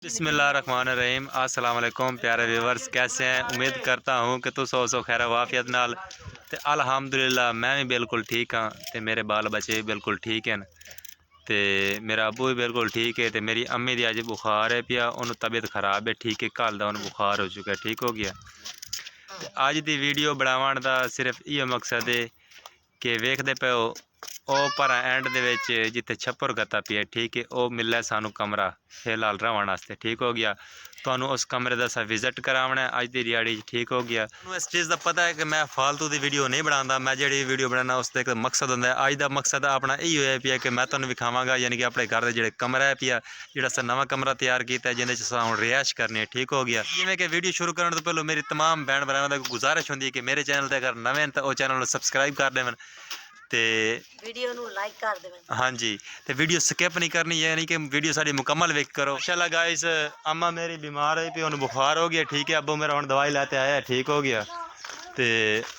बिस्मिल्लाहिर्रहमानिर्रहीम। अस्सलाम वालेकुम प्यारे व्यूवर्स, कैसे हैं? उम्मीद करता हूँ कि तुम सौ खैर वाफियत नाल ते अल्हम्दुलिल्लाह मैं भी बिल्कुल ठीक हाँ ते मेरे बाल बच्चे भी बिल्कुल ठीक हैं ते मेरा अबू भी बिल्कुल ठीक है ते मेरी अम्मी दी अज बुखार है पिया, उन्होंने तबीयत ख़राब है, ठीक है कल दा उन्हें बुखार हो चुका है, ठीक हो गया। अज दी वीडियो बनावन दा सिर्फ इहो मकसद है कि वेखदे पे ओ पर एंड दे विच जिथे छप्पर गत्ता पिया, ठीक है, वो मिले सानू कमरा फिलहाल रहने वास्ते, ठीक हो गया। तो उस कमरे का असा विजिट करावना है अज की रियाड़ी, ठीक हो गया। इस चीज़ का पता है कि मैं फालतू की वीडियो नहीं बनाता, मैं जी वीडियो बनाना उसका एक मकसद होंगे। अज का मकसद अपना यही होया पिया कि मैं तुम्हें विखावगा, यानी कि अपने घर के जोड़े कमरा है पिया, जो नवा कमरा तैयार किया जिन्हें हम रिहायश करनी है, ठीक हो गया। जिमें कि वीडियो शुरू करने तो पहले मेरी तमाम भैन भरावां दी गुजारिश होंगी कि मेरे चैनल पर अगर नवे तो चैनल सबसक्राइब कर देवन ते वीडियो नू लाइक कर देवें। हाँ जी, तो वीडियो स्किप नहीं करनी, यानी कि वीडियो साड़ी मुकम्मल वेख करो। माशाल्लाह गाइस, अम्मा मेरी बीमार है, उन्हें बुखार हो गया, ठीक है। अब्बू मेरा हम दवाई लेते आया, ठीक हो गया। तो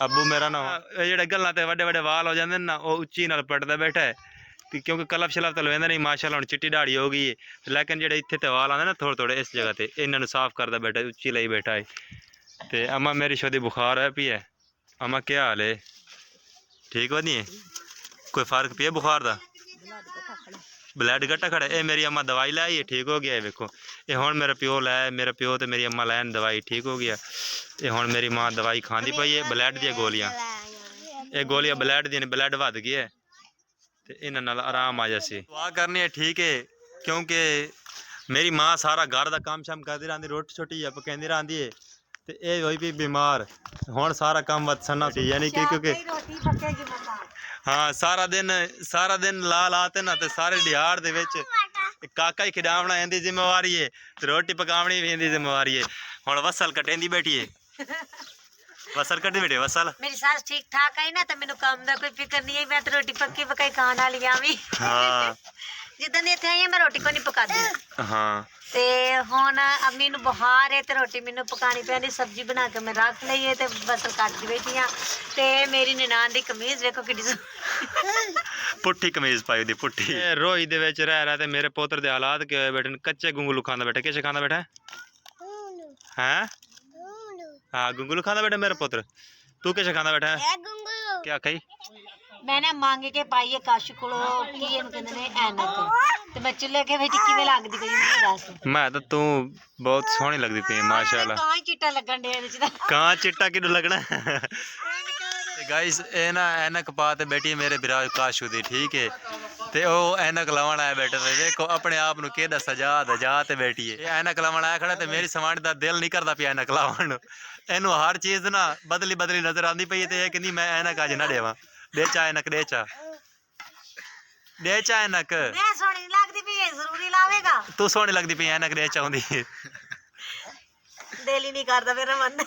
अब्बू मेरा ना जो गल्लां ते वड्डे वड्डे वाल हो जाते हैं ना, वो उच्ची नाल पटदा बैठा है क्योंकि कलप शलप तो लवेंदा नहीं, माशाल्लाह हुण चिट्टी दाढ़ी हो गई है, लेकिन जो इत्थे ते वाल आते ना थोड़े थोड़े इस जगह ते इन्होंने साफ करदा बैठा, उच्ची लाई बैठा है। तो अम्मा मेरी शोदी बुखार है पी है। अम्मा क्या हाल है? ठीक हो नहीं? कोई फर्क पिया बुखार का? ब्लड घटा खड़ा है। मेरी अम्मा दवाई लाई है, ठीक हो गया है। वेखो ये हुण मेरा प्यो लाया, मेरा प्यो तो मेरी अम्मा लैन दवाई, ठीक हो गया। ये हुण मेरी माँ दवाई खाँदी पई है, ब्लड दी गोलियां, ये गोलियां ब्लड दी, ब्लड वध गया है तो इन्हां नाल आराम आ जासी। दुआ करनी है, ठीक है, क्योंकि मेरी माँ सारा घर का काम शाम करती रहती, रोटी छोटी पकाती रहती है, तो ये होई भी बीमार, हुण सारा काम वत्सना यानी कि क्योंकि हाँ सारा दिन ला लाते ना, तो सारे दिहाड़ दे विच काका ही खिडावना इहदी जिम्मेवारी है, तो रोटी पकावनी भी इहदी जिम्मेवारी है। हुण वसल कटेंदी बैठी है, वसल कटी बैठे। वसल मेरी सास ठीक ठाक है ना, तो मैनू काम दा कोई फिक्र नहीं है, मैं तो रोटी पक्की पकाई खाण वाली आ भी। हाँ जिद्दां दी इत्थे आई मैं रोटी को नहीं पकाती। हाँ ते हुण अम्मी नू बुखार है, ते रोटी मैनू पकानी पैंदी, सब्जी बना के मैं रख लई है, ते बसल कटदी बैठी हां। ते मेरी ननान दी कमीज वेखो किड्डी पुट्ठी कमीज पाई दी, पुट्ठी। रोही दे विच रह रहा ते मेरे पोतर दे हालात के होए बैठे, कच्चे गुंगलू खांदा बैठा। किश खांदा बैठा हैं? हाँ गुंगलू खांदा बैठा मेरा पुत्र। तू किश खांदा बैठा है? क्या खाई? मैंने मांग के पाई है काशू कोलो की इहनू कहंदे ने ऐनक, ते मैं चुल्हे के विच किवें लगदी पई मैं दस। मैं तो तू बहुत सोहनी लगदी पई माशाल्लाह। कां ही चिट्टा लगन दे विच दा। कां चिट्टा किडू लगना। गाइस ए ना ऐनक पा ते बैठी मेरे बिरा काशू दी, ठीक है, ते ओ ऐनक लावन आया बैठे ते देखो अपने आप नू केदा सजा दजा ते बैठी है। ऐनक लावन आया खड़ा ते मेरी सवाण दा दिल नहीं करदा पिया ऐनक लावन। एनू हर चीज ना बदली बदली नजर आंदी पई ते कि नहीं मैं ऐनक अज ना देवां। दे चा ऐनक, दे चा, दे चा ऐनक। मैं सोहनी लगदी पई है, जरूरी लावेगा? तू सोहनी लगदी पई ऐनक, दे चाहुंदी। दिल ही नहीं करदा मेरा मन।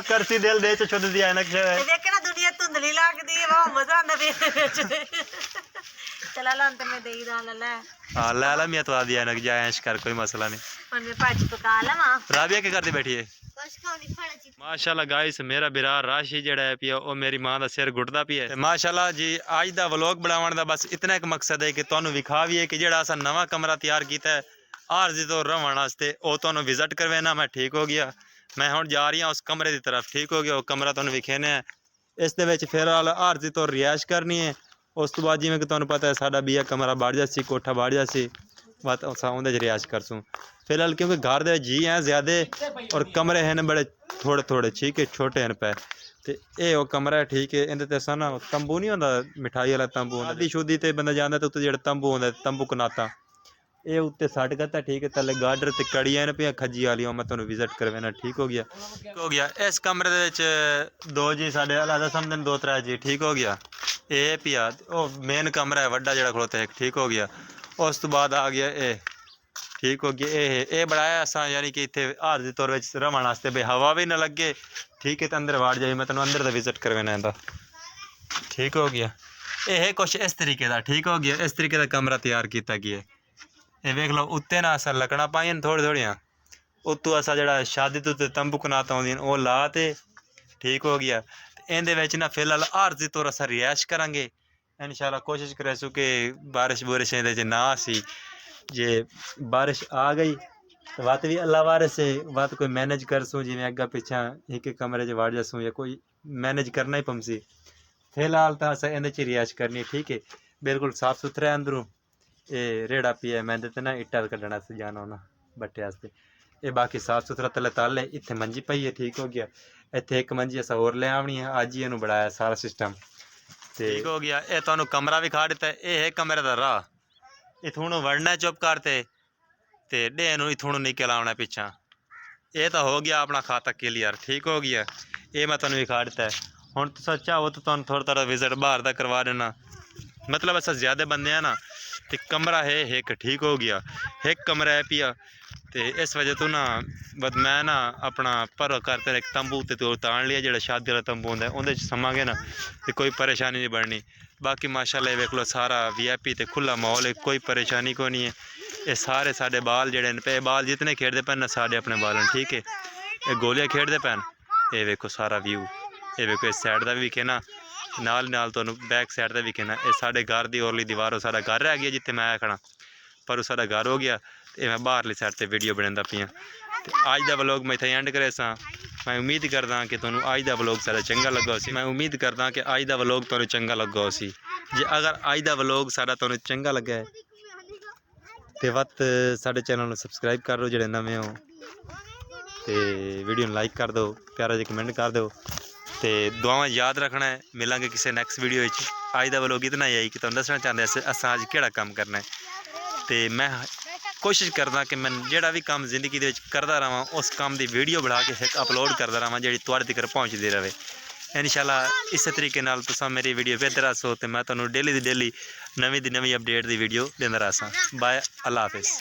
करसी दिल दे च छुद दी ऐनक देख ना दुनिया धुंधली लगदी है, बहुत मजा आंदा पे। चला ला अंत में देई दा ले। हां ले ला मियां तो आ दी ऐनक, जा ऐश कर, कोई मसला नहीं। हुन मैं भाजी पका लवां। राबिया के करदी बैठी है? माशाल्लाह गाइस मेरा बिरा राशि जड़ा है पिया वो मेरी मां दा सिर घुटदा पिया। माशाल्लाह जी अज दा व्लॉग बनावन दा बस इतना एक मकसद है कि तुहानू विखावीए कि जेड़ा असा नवा कमरा तैयार कीता है आरजी तो रहने वास्ते, वो तुहानू विजिट करवाना। मैं ठीक हो गया, मैं हुण जा रही हाँ उस कमरे की तरफ, ठीक हो गया। वो कमरा तुहानू विखेने है, इस दे विच फिलहाल आरजी तो रिहायश करनी है। उस तो बाद जिवें कि तुहानू पता है साडा बीआ कमरा बढ़ जासी, कोठा बढ़ जासी, बस असां उहदे च रिहायश करसूँ फिलहाल, क्योंकि घर दे जी हैं ज़्यादा और कमरे हैं बड़े थोड़े थोड़े, ठीक है, छोटे हैं पे। तो ये वो कमरा है, ठीक है, इहदे ते असां ना तंबू नहीं होंदा मिठाई वाला तंबू, शादी शुदी ते बंदा जांदा ते उत्ते जेह्ड़ा तंबू होंदा तंबू कनाता ये उत्ते सट करता, ठीक है। थल्ले गाडर ते कड़ियां न पियां खज्जी वालियां, मैं तुहानू विजिट करवाना, ठीक हो गया। ठीक हो गया। इस कमरे दे विच दो जी साडे अलग समझन, दो त्रै जी, ठीक हो गया। ये पिया वो मेन कमरा है वड्डा जेड़ा खड़ोता है, ठीक हो गया। उस तो बाद आ गया ये, ठीक हो गया। ये बनाया असा यानी कि इतने आरजी तौर पर रहने वास्ते भाई हवा भी ना लगे, ठीक है, तो अंदर वाड़ जाए। मैं तेन अंदर का विजिट करवाना इंदा, ठीक हो गया। ये कुछ इस तरीके का, ठीक हो गया, इस तरीके का कमरा तैयार किया गया। ये वेख लो उत्ते ना असा लकड़ा पाई थोड़ी थोड़ियाँ, उत्तों असा जरा शादी तो तंबू कनात आउंदियां वो ला ते, ठीक हो गया। इहदे विच ना फिलहाल आरजी तौर असा रिहायश करांगे इंशाल्लाह। कोशिश करेसू कि बारिश बुरिश इहदे च ना सी, जे बारिश आ गई तो बात भी अल्लाह वारे से बात कोई मैनेज कर सूँ जिमें अग्गा पिछा एक कमरे च वड़ जासूँ या कोई मैनेज करना ही पमसी। फिलहाल तो अस इन रिहाइश करनी ठीक है, बिल्कुल साफ सुथरा है अंदरों। ये रेड़ा पिया मैं ते ना इट्टा कड्ढना से जाना होना बट्टे वास्ते। ये बाकी साफ सुथरा तले ताले इत्थे मंजी पई है ठीक हो गया। इत्थे एक मंजी अस होर ले आवनी है, अज ही इन्हू बढ़ाया सारा सिस्टम ठीक हो गया। ये तुहानू कमरा भी खा दिता है, ये है कमरे का राह। इथों वड़ना चुप करते ते डे इथों निकल आना पिछा। ये तो हो गया अपना खाता क्लियर ठीक हो गया। ये मैं तुहानू दिखा दिता है। हुण तुस चाहो तो तुहानू थोड़ा थोड़ा विजिट बाहर का करवा देना, मतलब अस ज़्यादा बंदे हैं ना, तो कमरा है एक ठीक हो गया, एक कमरा है पिया। तो इस वजह तो ना बस मैं ना अपना पर करते एक तंबू तो तान लिया जो शादी वाला तंबू होंगे उहदे समांगे ना, तो कोई परेशानी नहीं बढ़नी। बाकी माशाल्लाह वेख लो सारा VIP तो खुला माहौल है, कोई परेशानी को नहीं है। ये सारे साढ़े बाल जड़े पे बाल जितने खेडते पे ना साढ़े अपने बाल ठीक है। ये गोलियां खेडते पैन, ये वेखो सारा व्यू, ये वेखो इस साइड का भी विखे ना, नाल नाल तो बैक साइड का विखे ना। ये साढ़े घर की ओरली दीवार हो सारा घर रह गया जिते मैं आखना, पर सारा घर हो गया। तो मैं बाहरली साइड से वीडियो बनाता पिया। तो अज का व्लॉग मैं इतना एंड करे सा। मैं उम्मीद करदा कि तुहानू अज का व्लॉग सारा चंगा लगा सी। मैं उम्मीद करदा कि अज का व्लॉग तुहानू चंगा लगा सी। जे अगर अज का व्लॉग सारा तुहानू चंगा लगा है तो वत साढ़े चैनल में सबसक्राइब कर लो जो नवे हो, तो वीडियो लाइक कर दो, प्यारा जी कमेंट कर दो, तो दुआवां याद रखना है। मिलांगे किसी नैक्सट वीडियो। अज का व्लॉग इतना ही है कि तुहानू दसना चाहते अस अज केड़ा काम करना है। तो मैं कोशिश करदा कि मैं जोड़ा भी काम जिंदगी के करता रहा उस काम की वीडियो बना के एक अपलोड करता रहा जी तुहाडे तक पहुँचती रहे। इंशाल्लाह इस तरीके नाल तुसां मेरी वीडियो वेखदे रहो तो मैं तुहानू डेली दी डेली नवीं दी नवीं अपडेट की वीडियो देंदा रहा। बाय, अल्लाह हाफिज़।